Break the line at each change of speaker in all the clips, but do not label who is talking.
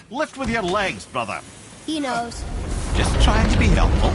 Lift with your legs, brother.
He knows.
Just trying to be helpful.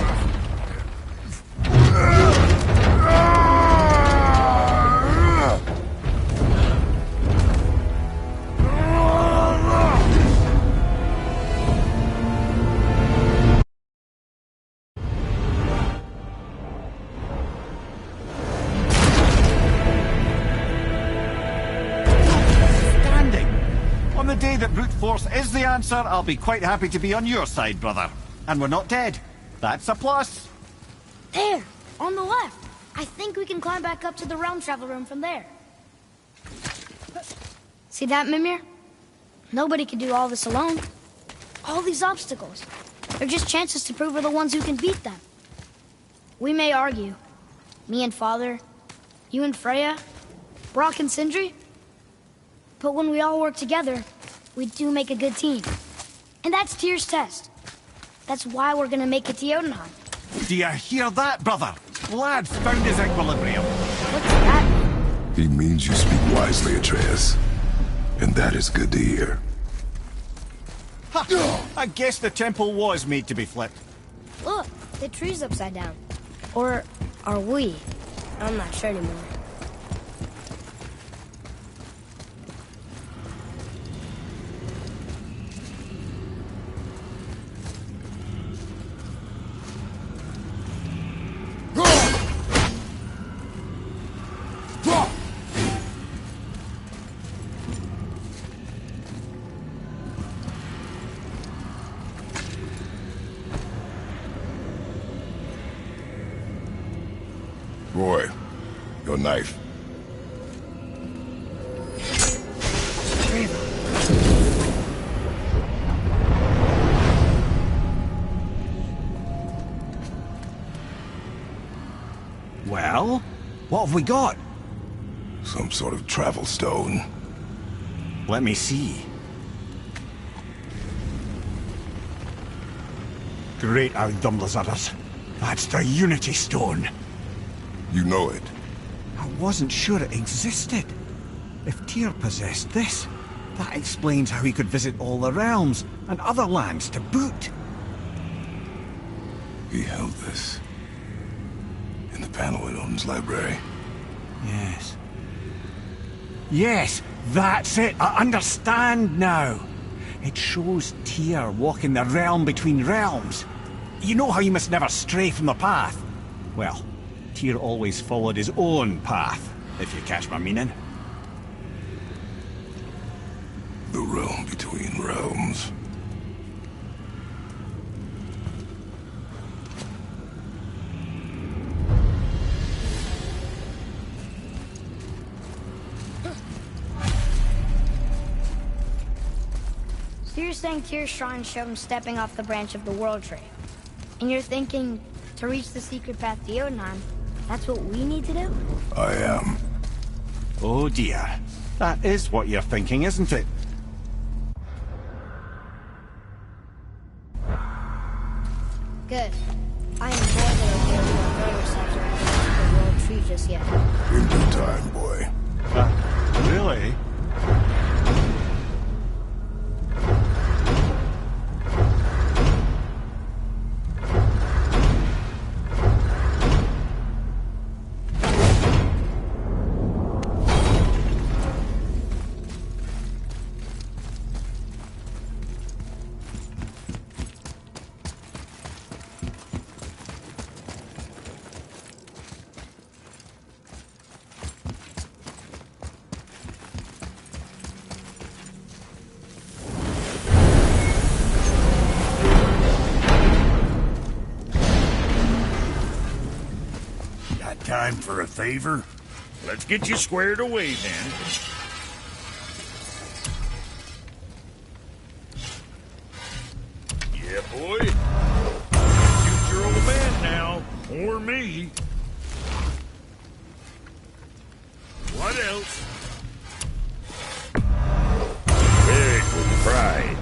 On the day that brute force is the answer, I'll be quite happy to be on your side, brother. And we're not dead. That's a plus.
There! On the left! I think we can climb back up to the realm travel room from there. See that, Mimir? Nobody can do all this alone. All these obstacles. They're just chances to prove we're the ones who can beat them. We may argue. Me and Father, you and Freya, Brok and Sindri. But when we all work together, we do make a good team. And that's Tyr's test. That's why we're gonna make it to Jotunheim.
Do you hear that, brother? Lad's found his equilibrium.
What's that mean?
He means you speak wisely, Atreus. And that is good to hear.
Ha! I guess the temple was made to be flipped.
Look, the tree's upside down. Or are we? I'm not sure anymore.
Roy, your knife.
Well, what have we got?
Some sort of travel stone.
Let me see. Great Outdumblers. That's the Unity Stone.
You know it.
I wasn't sure it existed. If Tyr possessed this, that explains how he could visit all the realms and other lands to boot.
He held this in the panel in Odin's library.
Yes. Yes, that's it. I understand now. It shows Tyr walking the realm between realms. You know how you must never stray from the path? Well, Tyr always followed his own path, if you catch my meaning.
The realm between realms.
So you're saying Tyr's shrine showed him stepping off the branch of the World Tree. And you're thinking, to reach the secret path to Jotunheim, that's what we need to do?
I am.
Oh dear. That is what you're thinking, isn't it?
Good. I am more than okay with our throw ourselves around the World Tree just yet.
In due time, boy.
Really?
Time for a favor? Let's get you squared away, then. Yeah, boy. Shoot your old man now, or me. What else? Big with pride.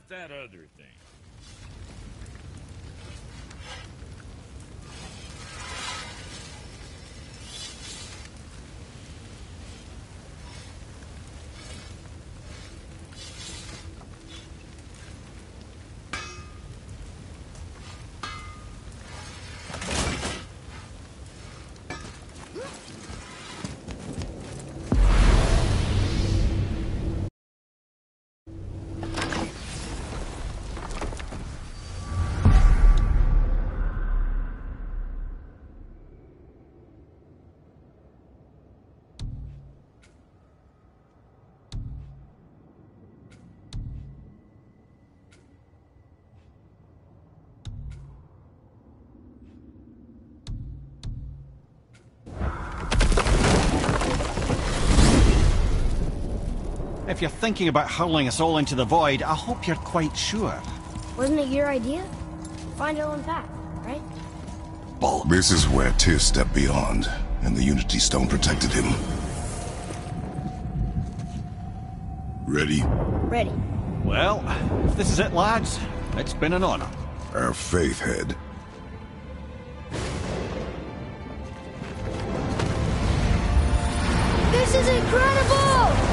about that other thing?
If you're thinking about hurling us all into the void, I hope you're quite sure.
Wasn't it your idea? Find your own path, right?
This is where Tyr stepped beyond, and the Unity Stone protected him. Ready?
Ready.
Well, if this is it, lads, it's been an honor.
Our faith head.
This is incredible!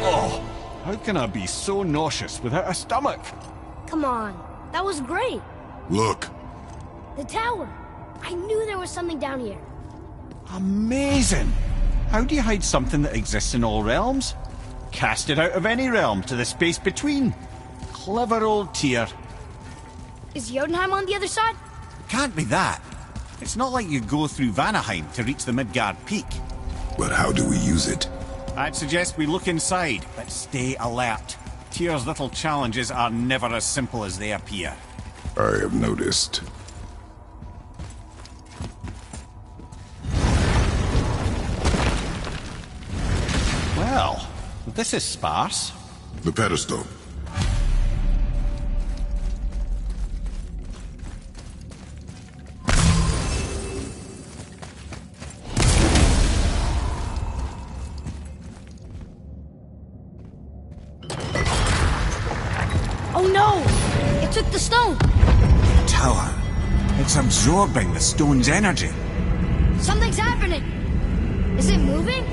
Oh, how can I be so nauseous without a stomach?
Come on, that was great.
Look.
The tower. I knew there was something down here.
Amazing! How do you hide something that exists in all realms? Cast it out of any realm to the space between. Clever old Tyr.
Is Jotunheim on the other side?
Can't be that. It's not like you go through Vanaheim to reach the Midgard Peak.
But how do we use it?
I'd suggest we look inside, but stay alert. Tyr's little challenges are never as simple as they appear.
I have noticed.
Well, this is sparse.
The pedestal.
Oh no! It took the stone!
The tower. It's absorbing the stone's energy.
Something's happening! Is it moving?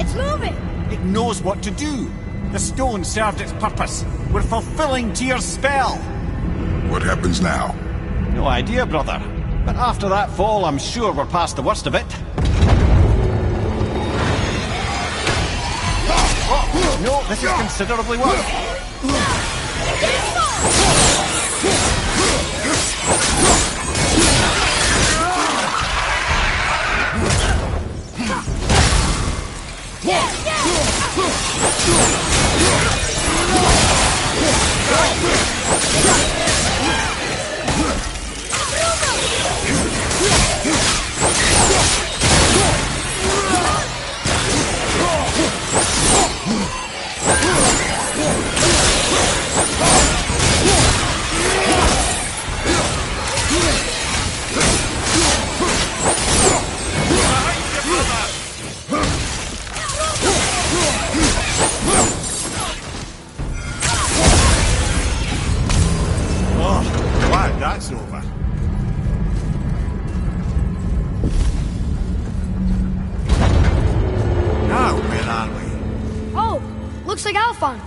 It's moving!
It knows what to do. The stone served its purpose. We're fulfilling Tyr's spell.
What happens now?
No idea, brother. But after that fall, I'm sure we're past the worst of it. Oh, no, this is considerably worse. Glad that's over. Now, where are we?
Oh, looks like Alphon.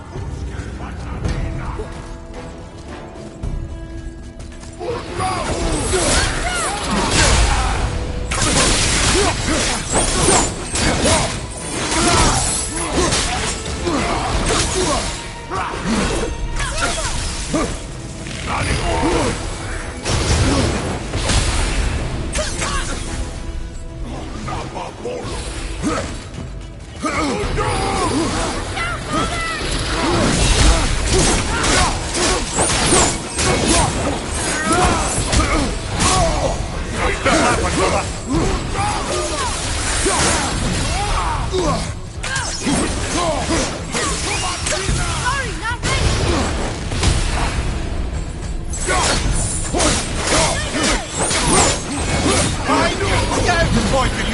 Sorry, not ready.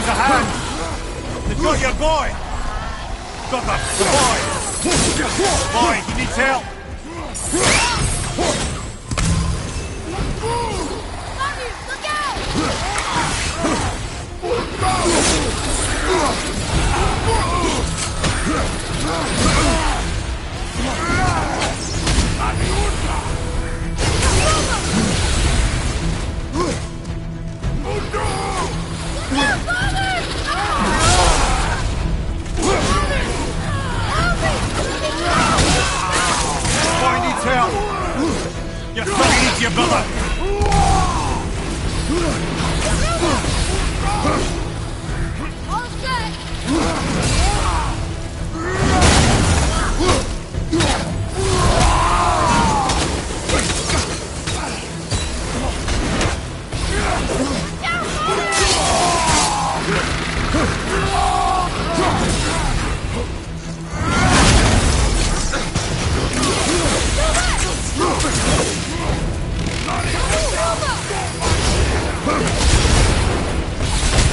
Use a hand. They've got your boy. Got the boy. Boy, he needs help.
Look out!
Boy needs help. Your son needs your brother.
All set!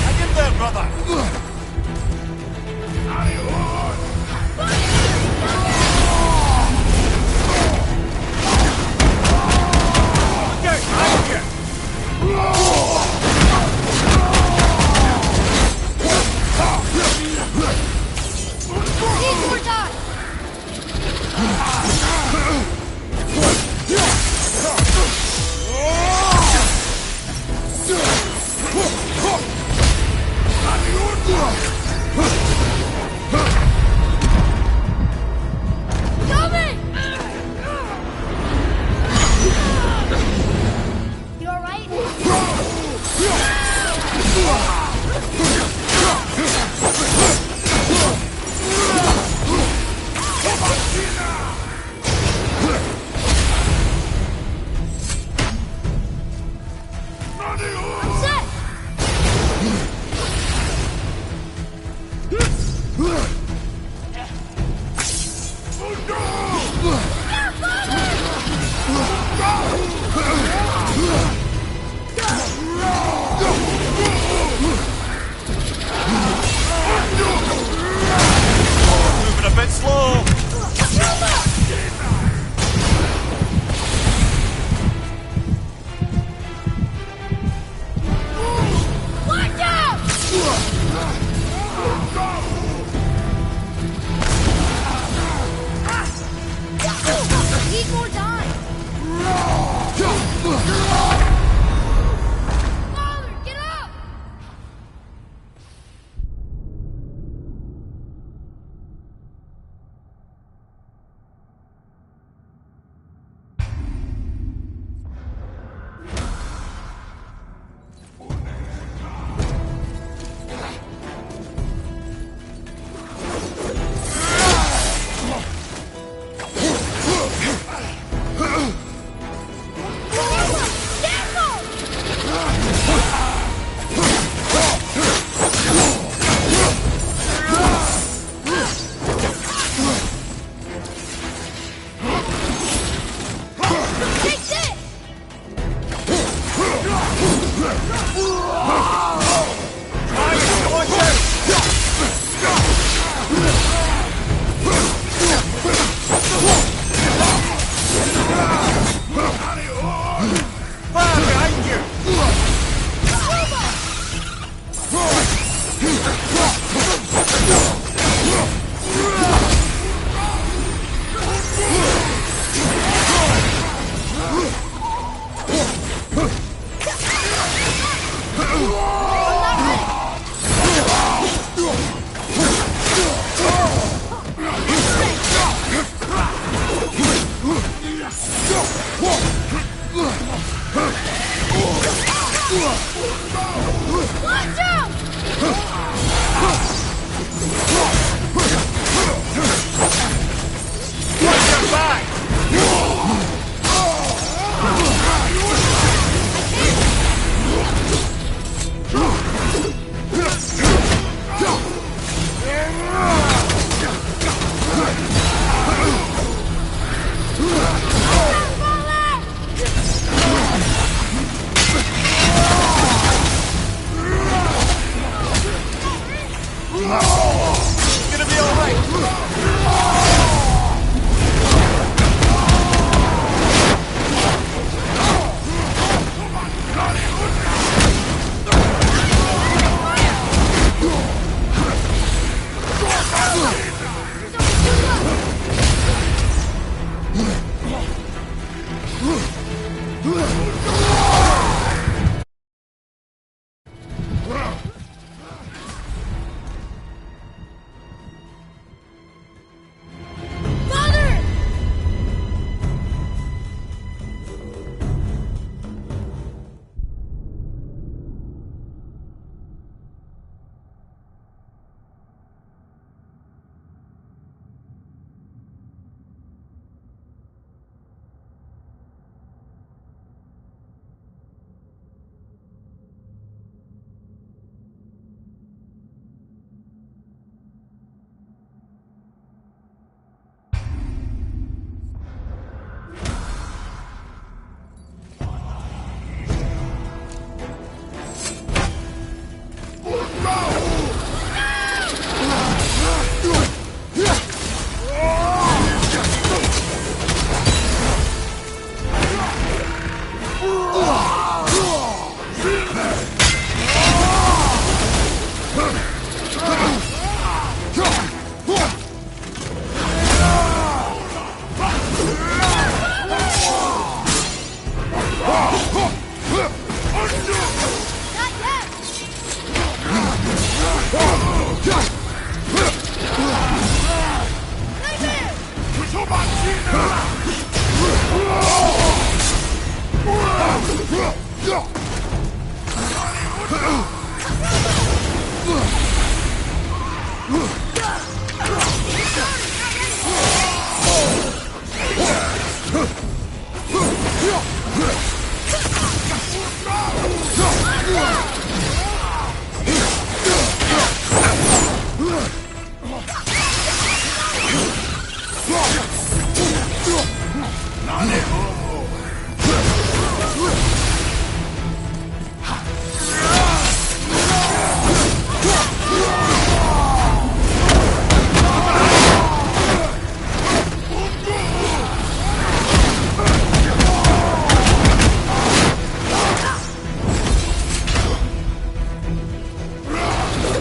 Hang in there, brother. Look out, behind you.
Need more time!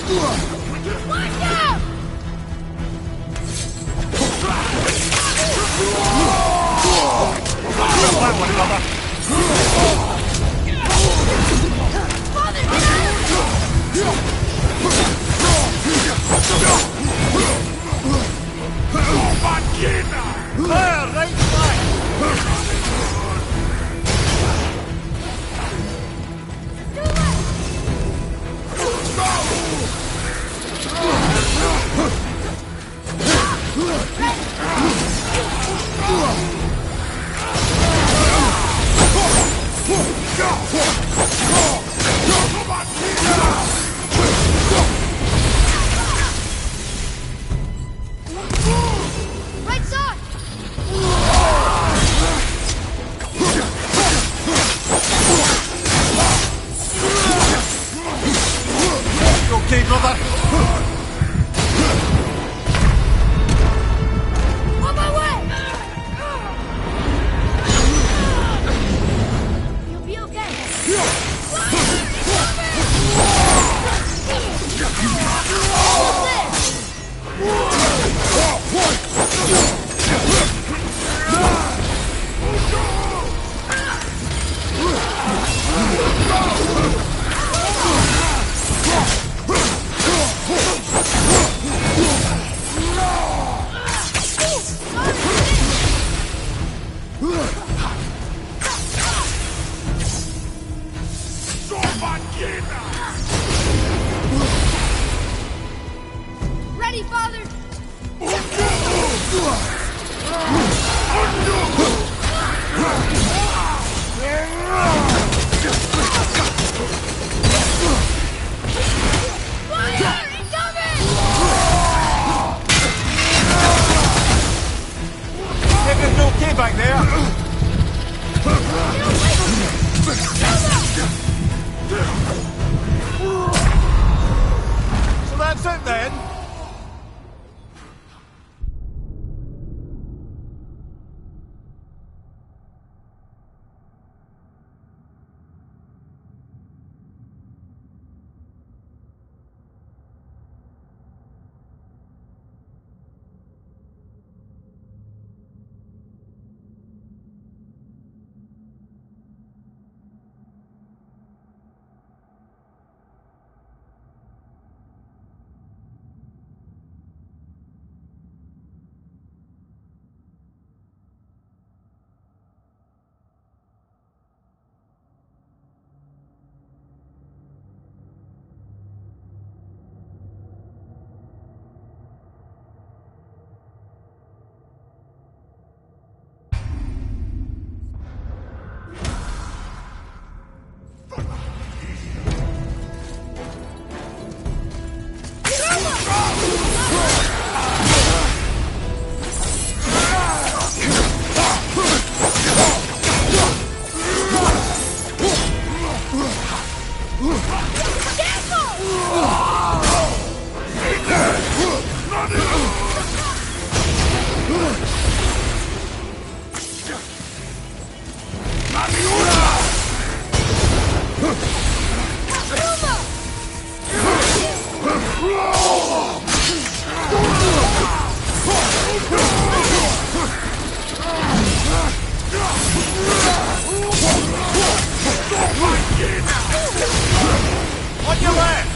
Watch out!
That one, brother.
Father, get out!
There, right back.
Right side!
Okay, brother.
On my way! You'll be okay. Ready, Father! Fire! Incoming!
Everything okay back there? So that's it then? On your left!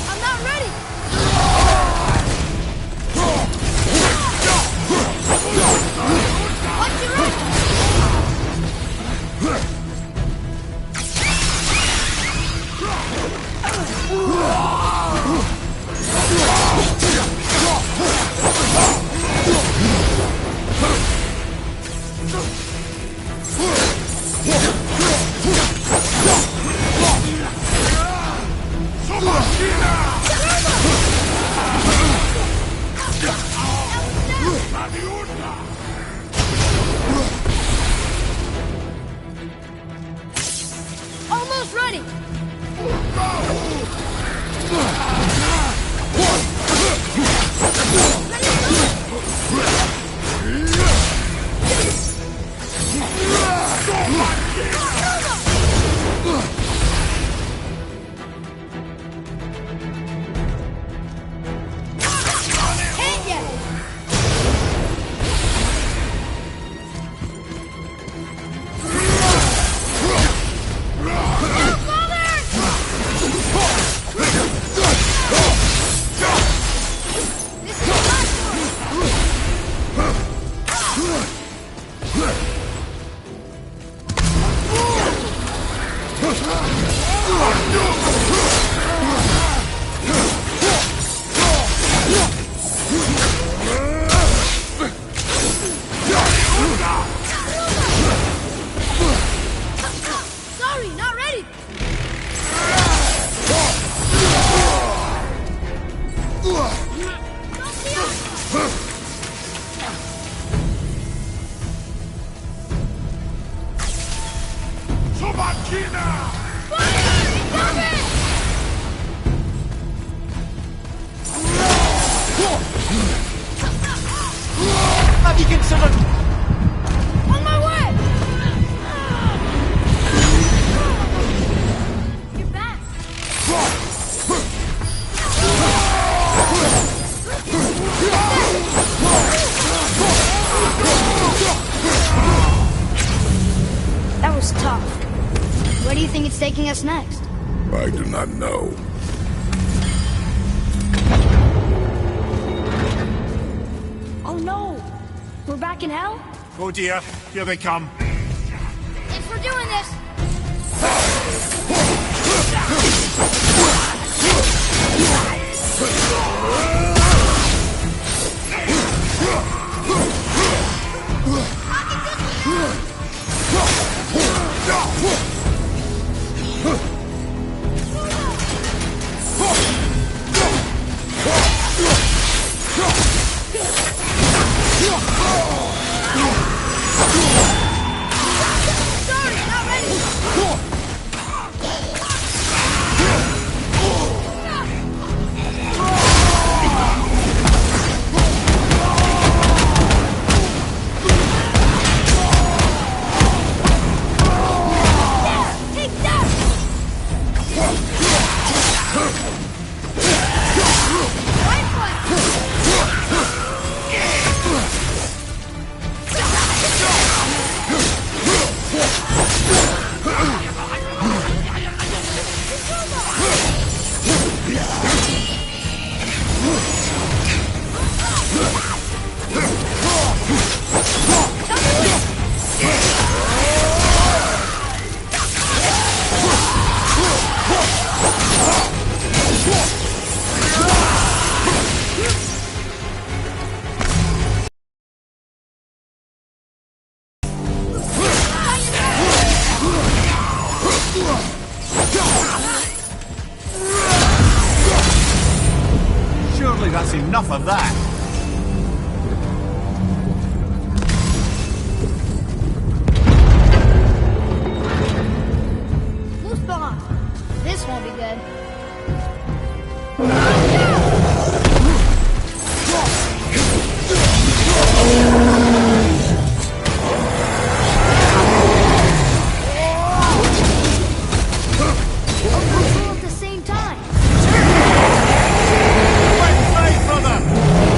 I'm not ready! Watch your right! ready! Can't yet! Sorry, not ready!
Have you considered...
On my way! You're back! That was tough. Where do you think it's taking us next?
I do not know.
Oh no! We're back in hell?
Oh dear, here they come.
Thanks for doing this! Sorry, not ready! Take that! Right foot!
Surely that's enough of that.
Mustafa! This won't be good. All at the same time.
Wait, brother!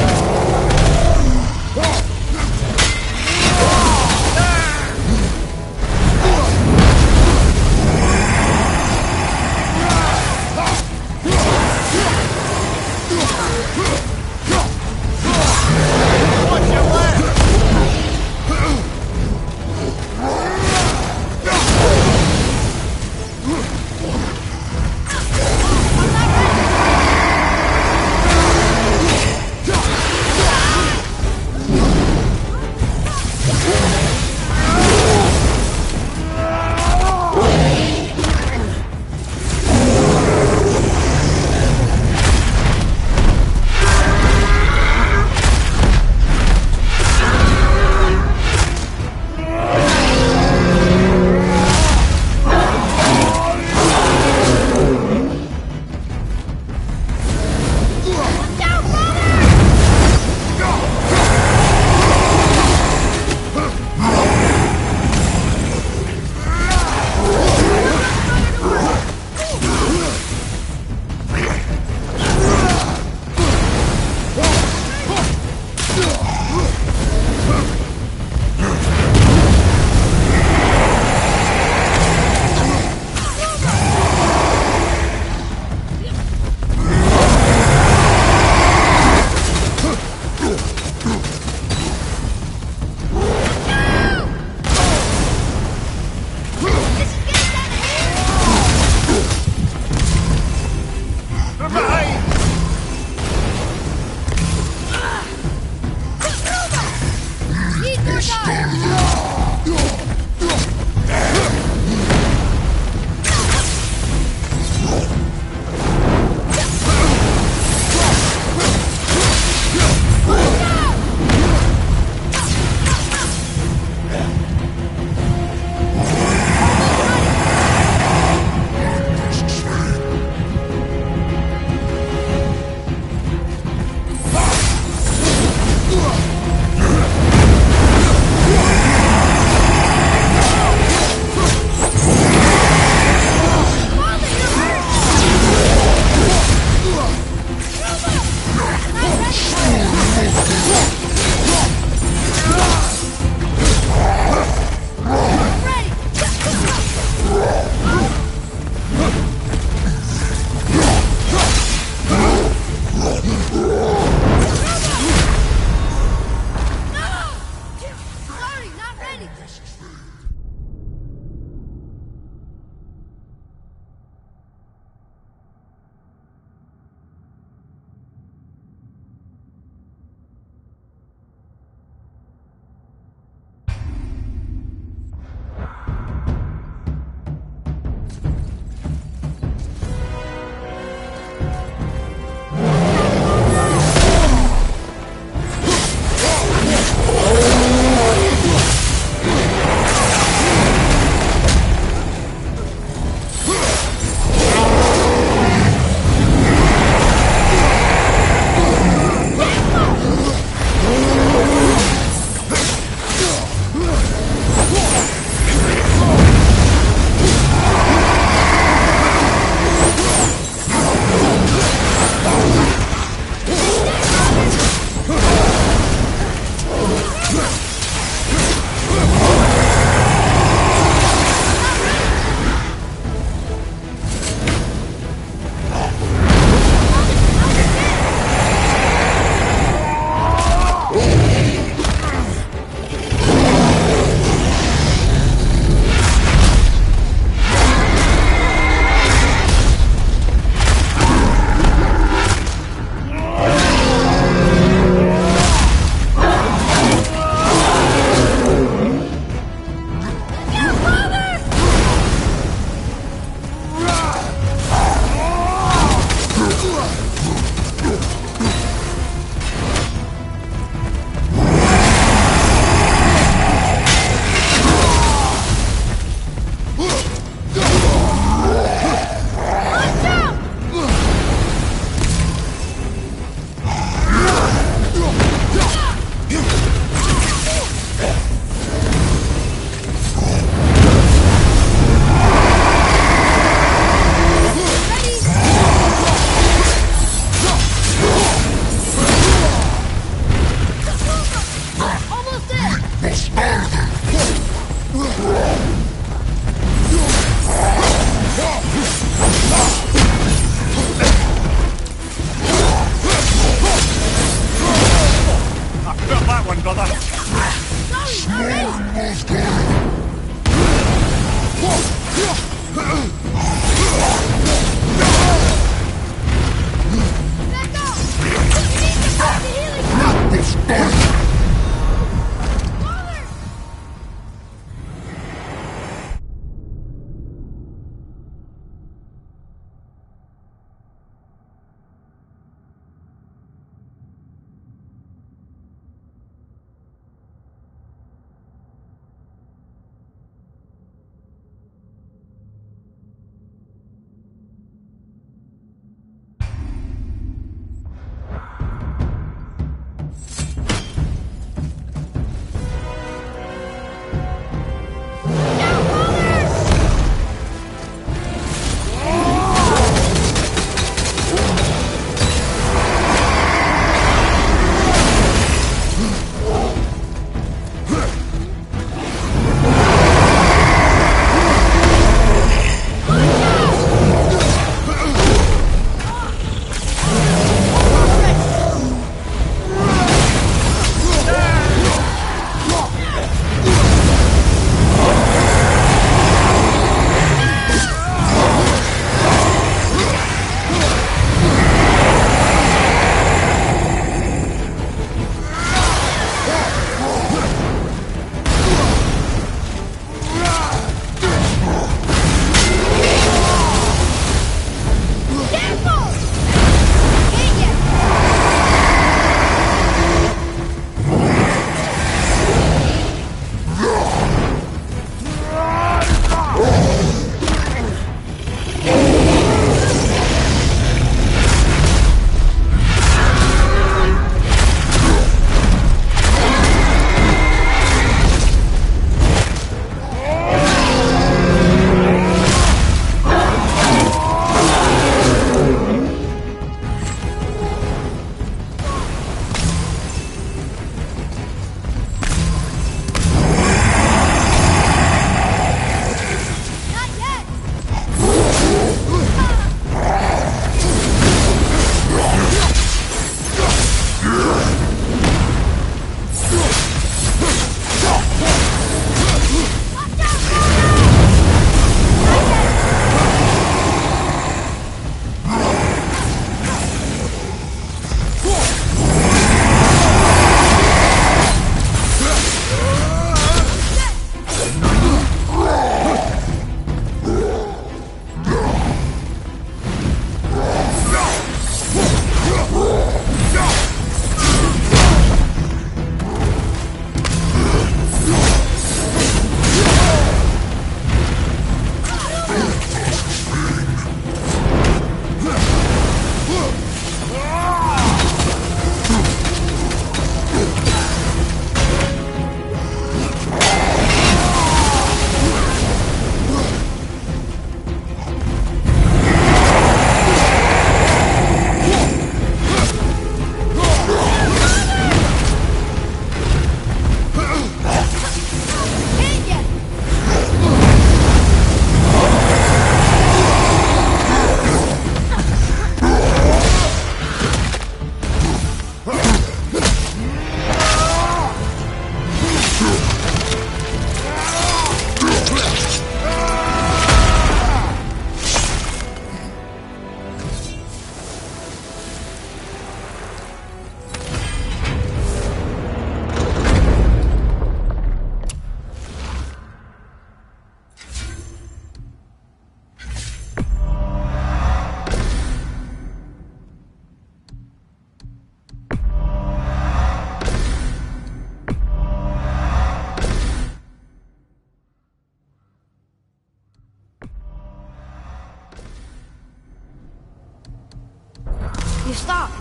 You stopped.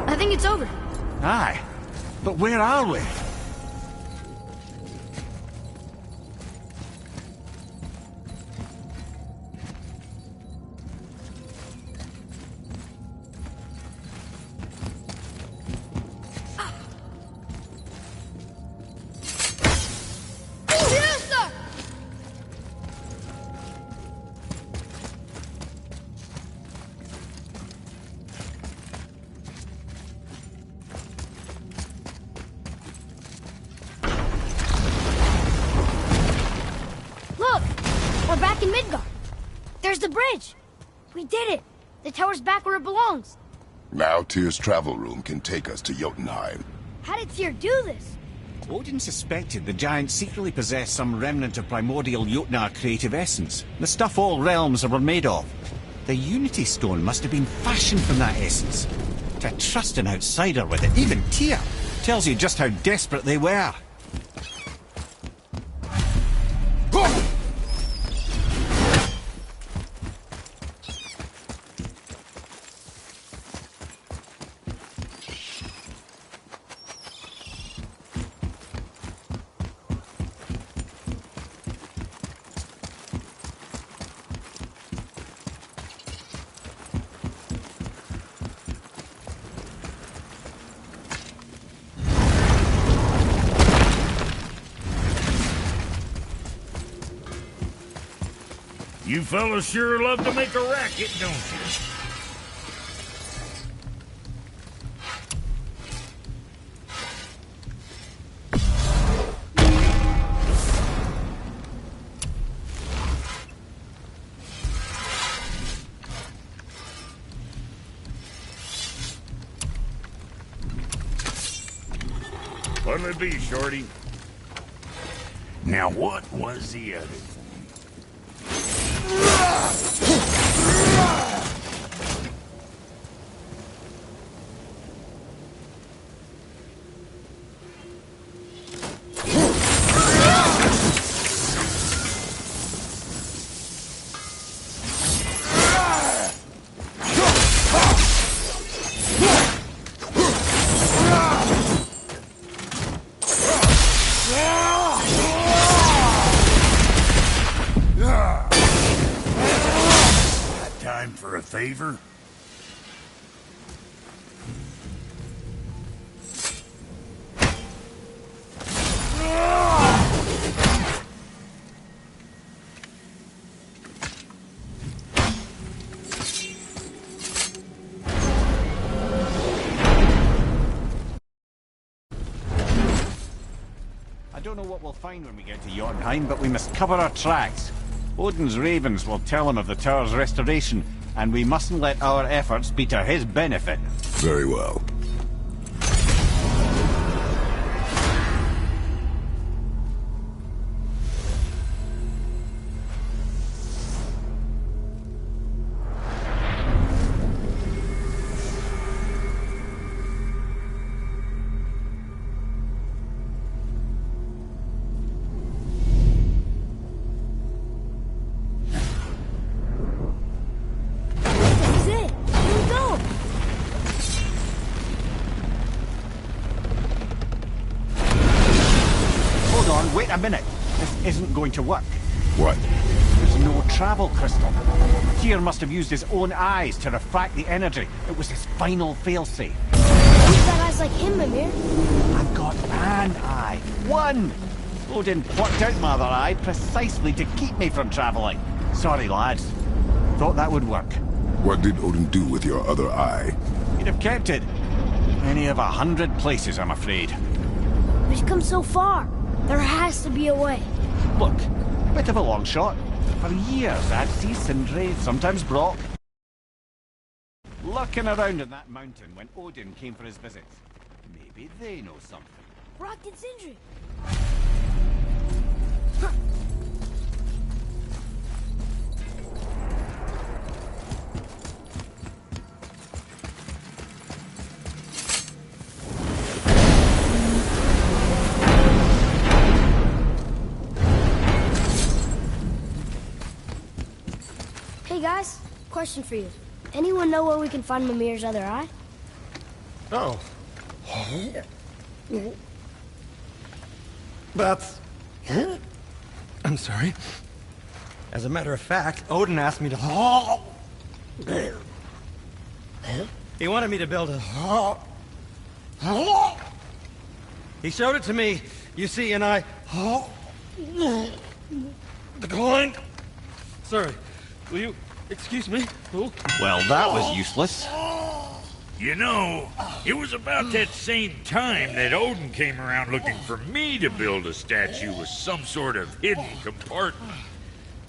I think it's over.
Aye. But where are we?
Look! We're back in Midgard. There's the bridge. We did it. The tower's back where it belongs.
Now Tyr's travel room can take us to Jotunheim.
How did Tyr do this?
Odin suspected the giants secretly possessed some remnant of primordial Jotnar creative essence, the stuff all realms were made of. The Unity Stone must have been fashioned from that essence. To trust an outsider with it, even Tyr, tells you just how desperate they were.
You fellas sure love to make a racket, don't you? What'll it be, Shorty? Now what was the other thing? Time for a favor?
I don't know what we'll find when we get to Jotunheim, but we must cover our tracks. Odin's ravens will tell him of the tower's restoration, and we mustn't let our efforts be to his benefit.
Very well.
Wait a minute. This isn't going to work.
What?
There's no travel crystal. Tyr must have used his own eyes to refract the energy. It was his final failsafe.
Who's got eyes like him, Mimir?
I've got an eye. One! Odin plucked out my other eye precisely to keep me from traveling. Sorry, lads. Thought that would work.
What did Odin do with your other eye?
He'd have kept it. Any of 100 places, I'm afraid.
We've come so far. There has to be a way.
Look, bit of a long shot. For years, I'd see Sindri, sometimes Brock, lurking around in that mountain when Odin came for his visits. Maybe they know something.
Brock and Sindri. Hey guys, question for you. Anyone know where we can find Mimir's other eye?
Oh. That's... I'm sorry. As a matter of fact, Odin asked me to... He wanted me to build a... He showed it to me, you see, and I... declined. Sorry, will you excuse me? Oh.
Well, that was useless.
You know, it was about that same time that Odin came around looking for me to build a statue with some sort of hidden compartment.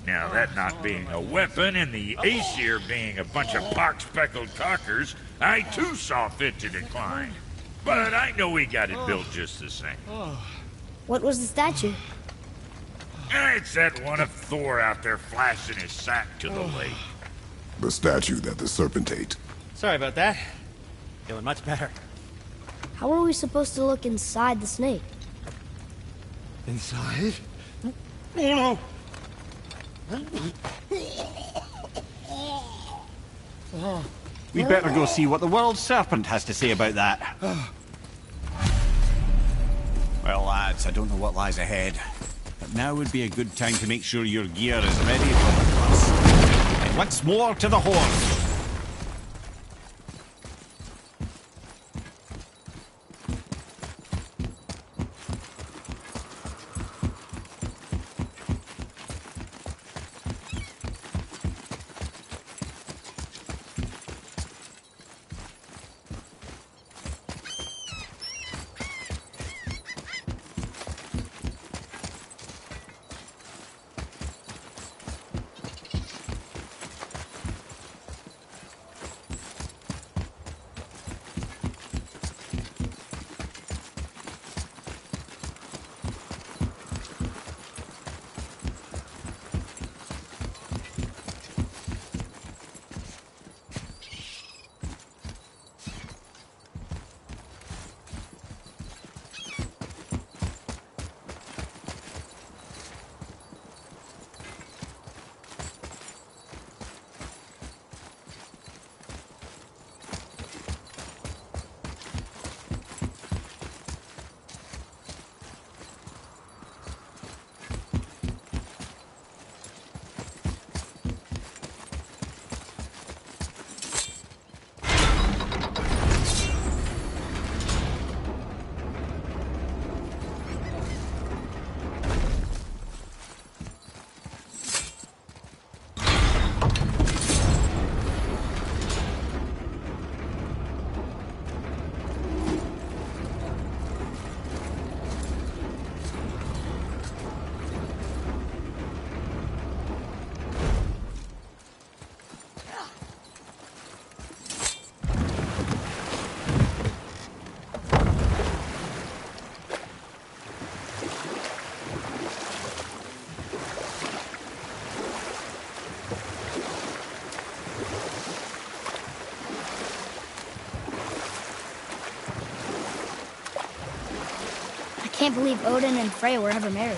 Now, that not being a weapon and the Aesir being a bunch of pock-speckled cockers, I too saw fit to decline. But I know we got it built just the same.
What was the statue?
It's that one of Thor out there flashing his sack to the lake.
The statue that the serpent ate.
Sorry about that. Feeling much better.
How are we supposed to look inside the snake?
Inside? Oh no!
We'd better go see what the world serpent has to say about that. Well, lads, I don't know what lies ahead, but now would be a good time to make sure your gear is ready for the thrust. And once more to the horse.
I can't believe Odin and Freya were ever married.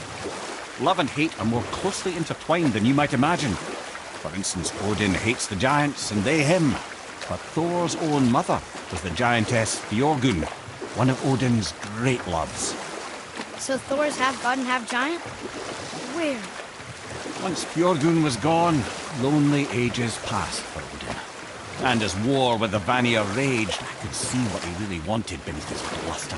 Love and hate are more closely intertwined than you might imagine. For instance, Odin hates the giants and they him. But Thor's own mother was the giantess Björgun, one of Odin's great loves.
So Thor's half god and half giant? Weird.
Once Björgun was gone, lonely ages passed for Odin. And as war with the Vanir raged, I could see what he really wanted beneath his bluster.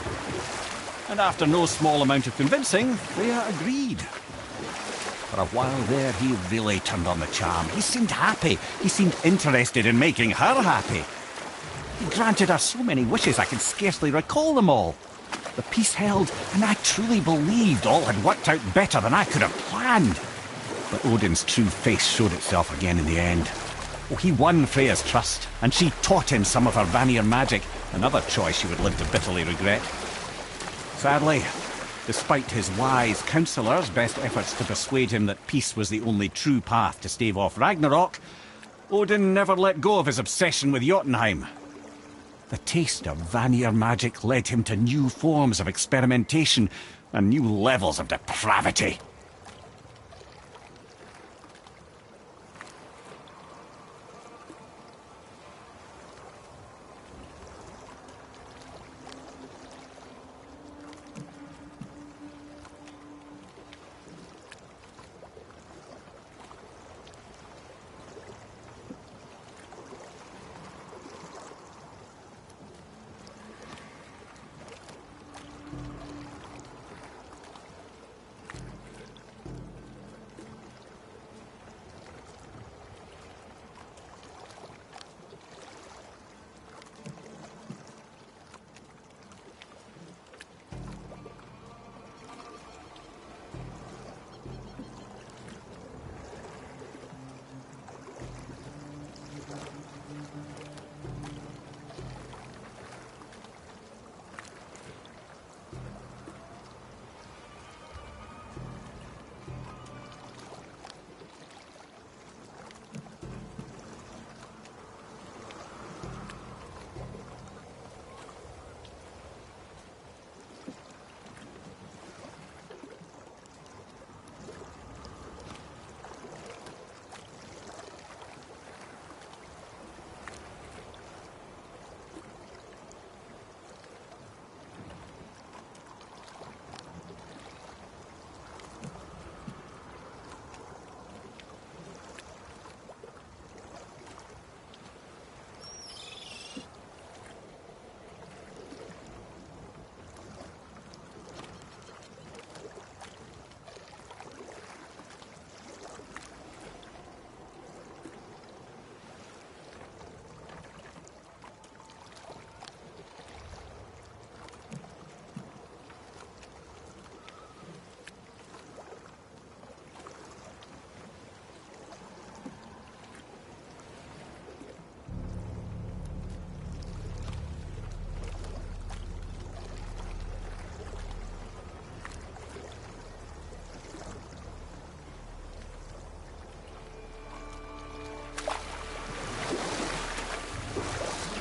And after no small amount of convincing, Freya agreed. For a while there, he really turned on the charm. He seemed happy. He seemed interested in making her happy. He granted her so many wishes I can scarcely recall them all. The peace held, and I truly believed all had worked out better than I could have planned. But Odin's true face showed itself again in the end. Oh, he won Freya's trust, and she taught him some of her Vanir magic, another choice he would live to bitterly regret. Sadly, despite his wise counsellors' best efforts to persuade him that peace was the only true path to stave off Ragnarok, Odin never let go of his obsession with Jotunheim. The taste of Vanir magic led him to new forms of experimentation and new levels of depravity.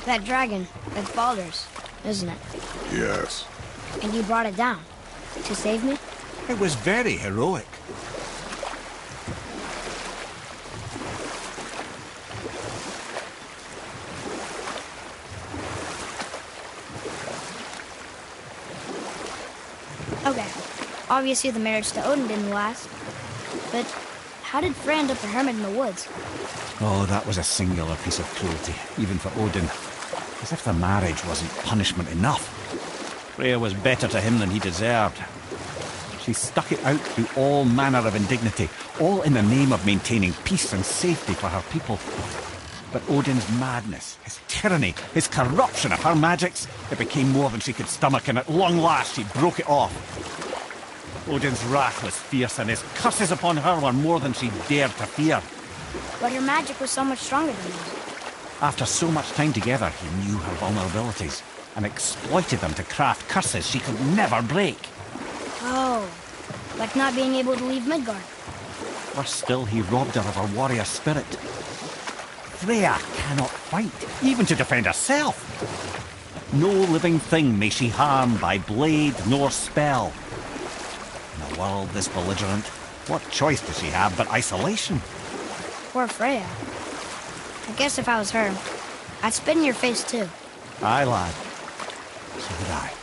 That dragon, that's Baldur's, isn't it?
Yes.
And you brought it down to save me?
It was very heroic.
Okay, obviously the marriage to Odin didn't last, but how did Frey end up a hermit in the woods?
Oh, that was a singular piece of cruelty, even for Odin. As if the marriage wasn't punishment enough. Freya was better to him than he deserved. She stuck it out through all manner of indignity, all in the name of maintaining peace and safety for her people. But Odin's madness, his tyranny, his corruption of her magics, it became more than she could stomach, and at long last she broke it off. Odin's wrath was fierce, and his curses upon her were more than she dared to fear.
But her magic was so much stronger than his.
After so much time together, he knew her vulnerabilities and exploited them to craft curses she could never break.
Oh, like not being able to leave Midgard.
Worse still, he robbed her of her warrior spirit. Freya cannot fight, even to defend herself. No living thing may she harm by blade nor spell. In a world this belligerent, what choice does she have but isolation?
Poor Freya. I guess if I was her, I'd spit in your face too.
Aye, lad. So would I.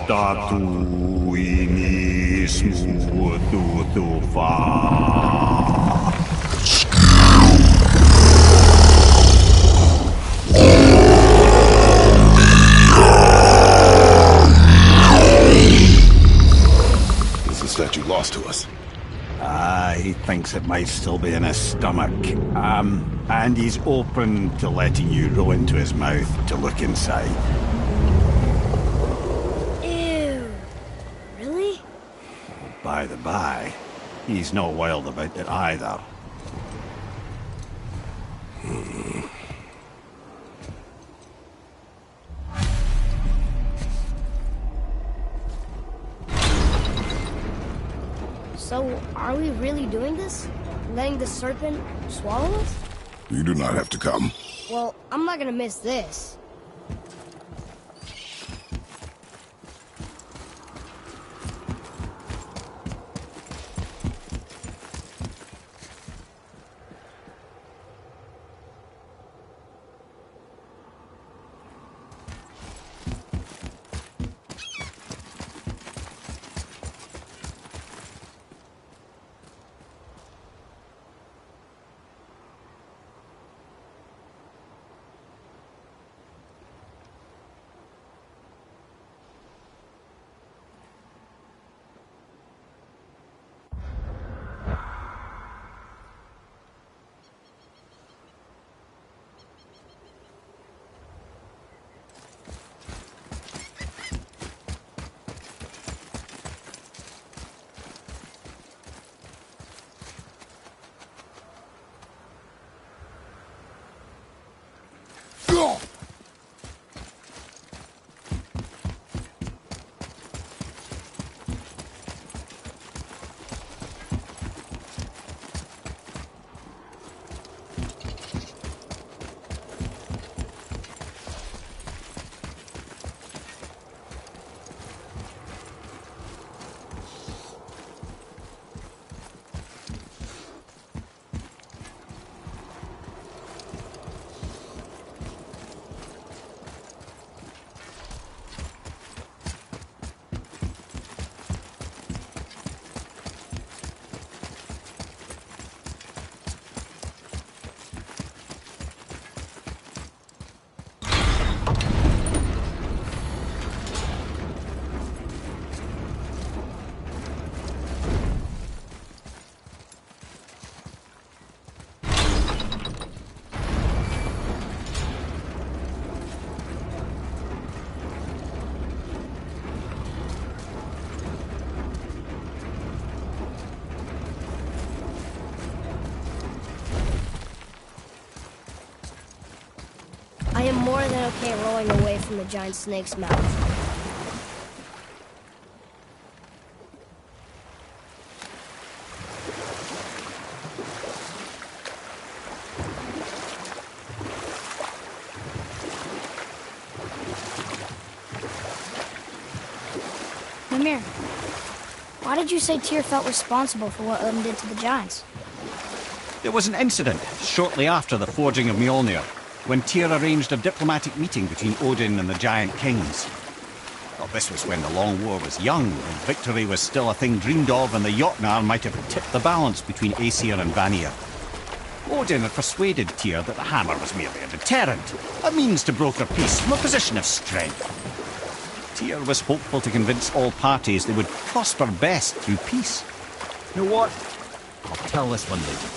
statuinis mututufa.
Is the statue lost to us?
He thinks it might still be in his stomach. And he's open to letting you roll into his mouth to look inside.
Ew. Really?
By the by, he's not wild about it either.
So, are we really doing this? Letting the serpent swallow us?
You do not have to come.
Well, I'm not gonna miss this. I am more than okay rolling away from the giant snake's mouth. Mimir, why did you say Tyr felt responsible for what Odin did to the giants?
There was an incident shortly after the forging of Mjolnir, when Tyr arranged a diplomatic meeting between Odin and the giant kings. Well, this was when the Long War was young, and victory was still a thing dreamed of, and the Jotnar might have tipped the balance between Aesir and Vanir. Odin had persuaded Tyr that the hammer was merely a deterrent, a means to broker peace from a position of strength. Tyr was hopeful to convince all parties they would prosper best through peace. You know what? I'll tell this one later.